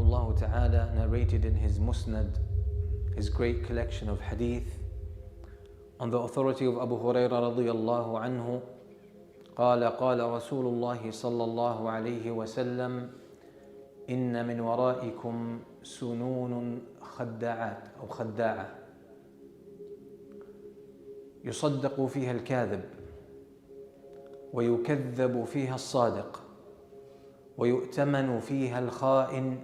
rahimahullah ta'ala narrated in his Musnad, his great collection of hadith, on the authority of Abu Hurairah radiyallahu anhu, قال قال رسول الله صلى الله عليه وسلم إن من ورائكم سنون خداعات أو خداعة يصدق فيها الكاذب ويكذب فيها الصادق ويؤتمن فيها الخائن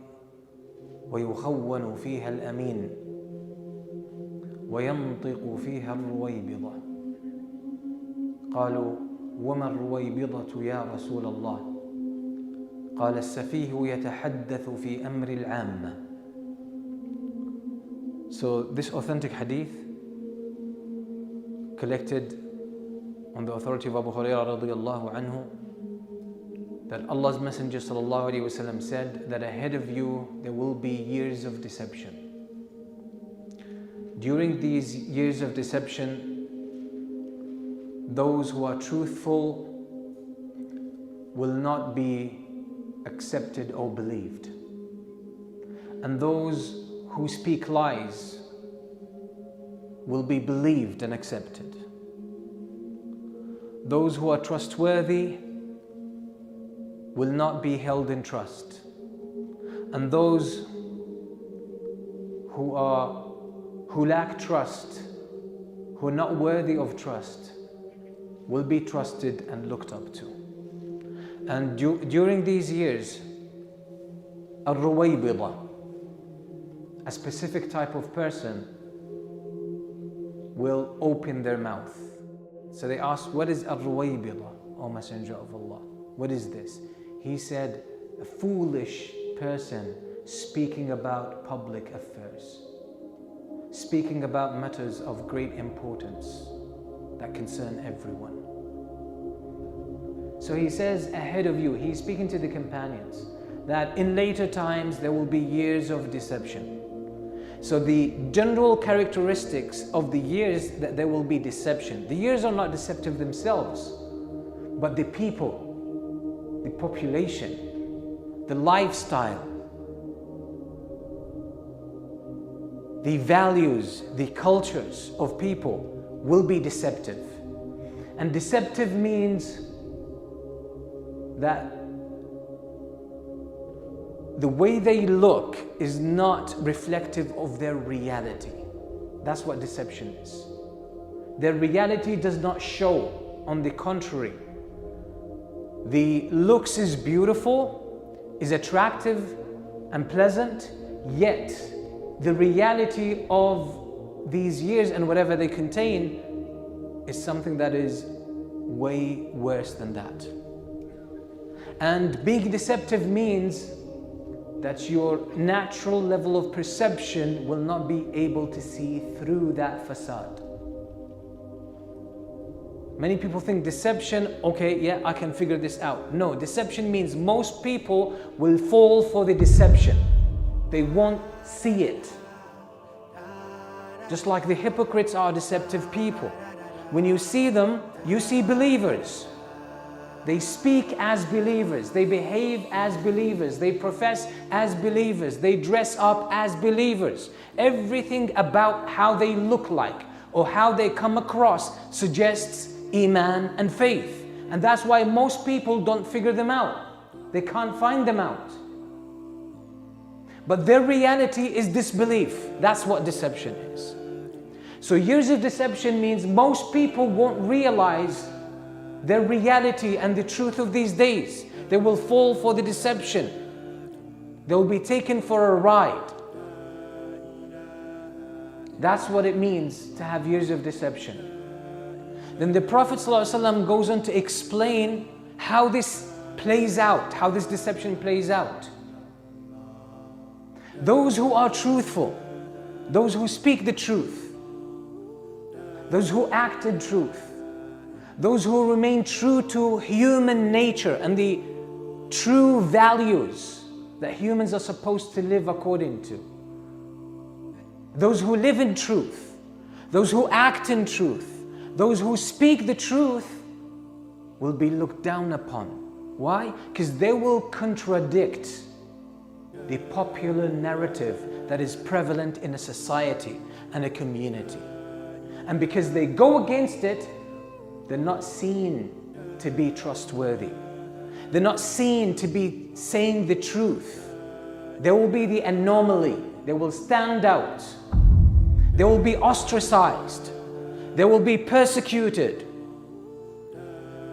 ويخون فيها الأمين وينطق فيها الرويبضة. قالوا وما الرويبضة يا رسول الله؟ قال السفيه يتحدث في أمر العامة. So this authentic hadith, collected on the authority of Abu Hurairah radiyallahu anhu, that Allah's Messenger sallallahu alaihi wasallam said that ahead of you there will be years of deception. During these years of deception, those who are truthful will not be accepted or believed, and those who speak lies will be believed and accepted. Those who are trustworthy will not be held in trust, and those who lack trust, who are not worthy of trust, will be trusted and looked up to. And during these years, al-ruwaybida, a specific type of person, will open their mouth. So they asked, what is al-ruwaybida, O Messenger of Allah? What is this? He said, a foolish person speaking about public affairs, speaking about matters of great importance that concern everyone. So he says, ahead of you, he's speaking to the companions, that in later times there will be years of deception. So the general characteristics of the years, that there will be deception. The years are not deceptive themselves, but the people, the population, the lifestyle, the values, the cultures of people will be deceptive. And deceptive means that the way they look is not reflective of their reality. That's what deception is. Their reality does not show. On the contrary, the looks is beautiful, is attractive and pleasant, yet the reality of these years and whatever they contain is something that is way worse than that. And being deceptive means that your natural level of perception will not be able to see through that facade. Many people think deception, okay, yeah, I can figure this out. No, deception means most people will fall for the deception. They won't see it. Just like the hypocrites are deceptive people. When you see them, you see believers. They speak as believers, they behave as believers, they profess as believers, they dress up as believers. Everything about how they look like or how they come across suggests Iman and faith. And that's why most people don't figure them out. They can't find them out. But their reality is disbelief. That's what deception is. So years of deception means most people won't realize their reality and the truth of these days. They will fall for the deception. They will be taken for a ride. That's what it means to have years of deception. Then the Prophet ﷺ goes on to explain how this plays out, how this deception plays out. Those who are truthful, those who speak the truth, those who act in truth, those who remain true to human nature and the true values that humans are supposed to live according to. Those who live in truth, those who act in truth, those who speak the truth will be looked down upon. Why? Because they will contradict the popular narrative that is prevalent in a society and a community. And because they go against it, they're not seen to be trustworthy. They're not seen to be saying the truth. They will be the anomaly. They will stand out. They will be ostracized. They will be persecuted.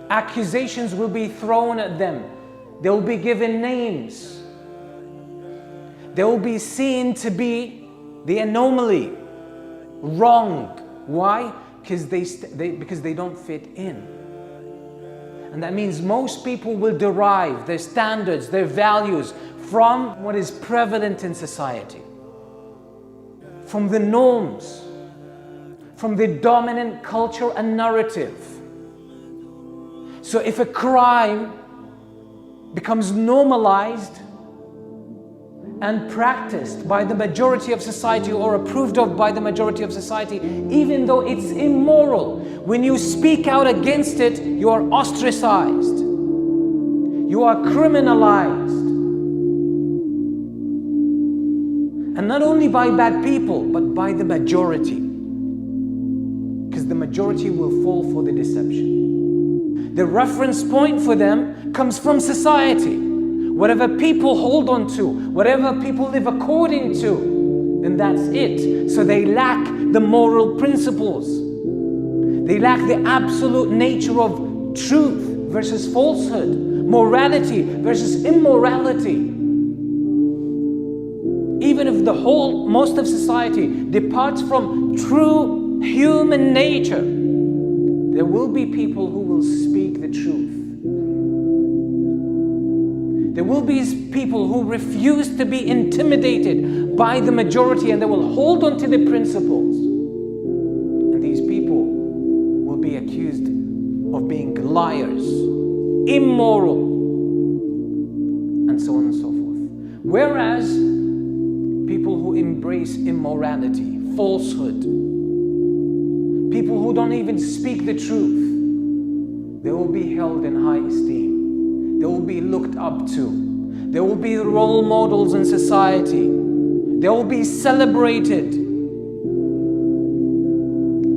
Accusations will be thrown at them. They will be given names. They will be seen to be the anomaly, wrong. Why? Because they don't fit in. And that means most people will derive their standards, their values from what is prevalent in society, from the norms, from the dominant culture and narrative. So if a crime becomes normalized and practiced by the majority of society or approved of by the majority of society, even though it's immoral, when you speak out against it, you are ostracized. You are criminalized. And not only by bad people, but by the majority. Because the majority will fall for the deception. The reference point for them comes from society. Whatever people hold on to, whatever people live according to, then that's it. So they lack the moral principles. They lack the absolute nature of truth versus falsehood, morality versus immorality. Even if most of society departs from true human nature, there will be people who will speak the truth. There will be people who refuse to be intimidated by the majority, and they will hold on to the principles. And these people will be accused of being liars, immoral, and so on and so forth. Whereas people who embrace immorality, falsehood, people who don't even speak the truth, they will be held in high esteem. They will be looked up to. They will be role models in society. They will be celebrated.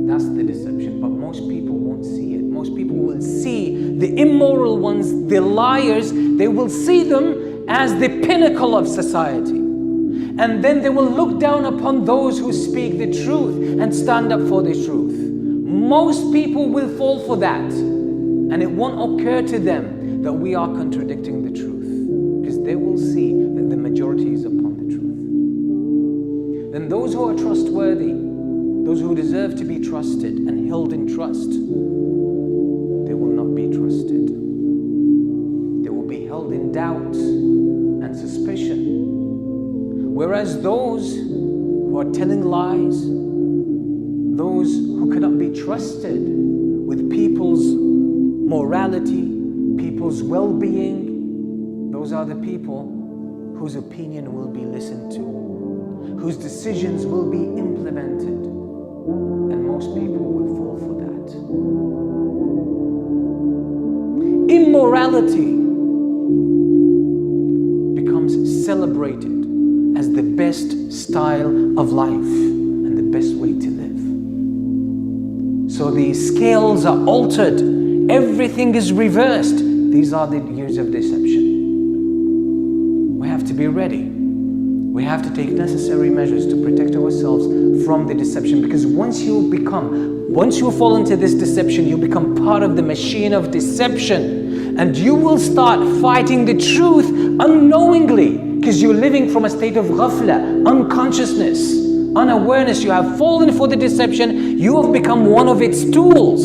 That's the deception, but most people won't see it. Most people will see the immoral ones, the liars, they will see them as the pinnacle of society. And then they will look down upon those who speak the truth and stand up for the truth. Most people will fall for that, and it won't occur to them that we are contradicting the truth, because they will see that the majority is upon the truth. Then those who are trustworthy, those who deserve to be trusted and held in trust, they will not be trusted. They will be held in doubt and suspicion. Whereas those who are telling lies, those who cannot be trusted with people's morality, people's well-being, those are the people whose opinion will be listened to, whose decisions will be implemented, and most people will fall for that. Immorality becomes celebrated as the best style of life and the best way to live. So the scales are altered, everything is reversed. These are the years of deception. We have to be ready. We have to take necessary measures to protect ourselves from the deception, because once you fall into this deception, you become part of the machine of deception, and you will start fighting the truth unknowingly, because you're living from a state of ghafla, unconsciousness, unawareness. You have fallen for the deception. You have become one of its tools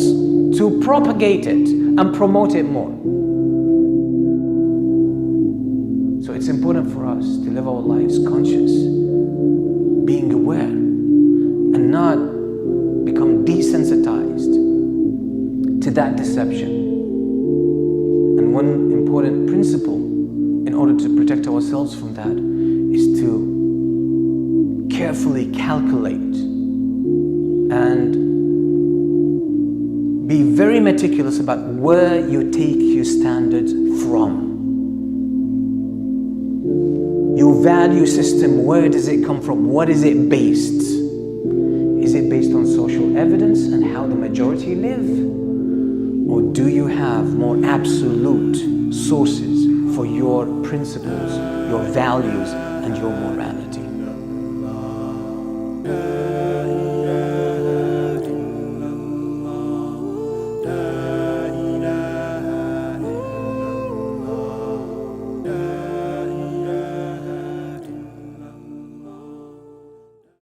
to propagate it and promote it more. So it's important for us to live our lives conscious, being aware, and not become desensitized to that deception. And one important principle in order to protect ourselves from that is to carefully calculate and be very meticulous about where you take your standards from. You Your value system, where does it come from? What is it based? Is it based on social evidence and how the majority live? Or do you have more absolute sources for your principles, your values, and your morality?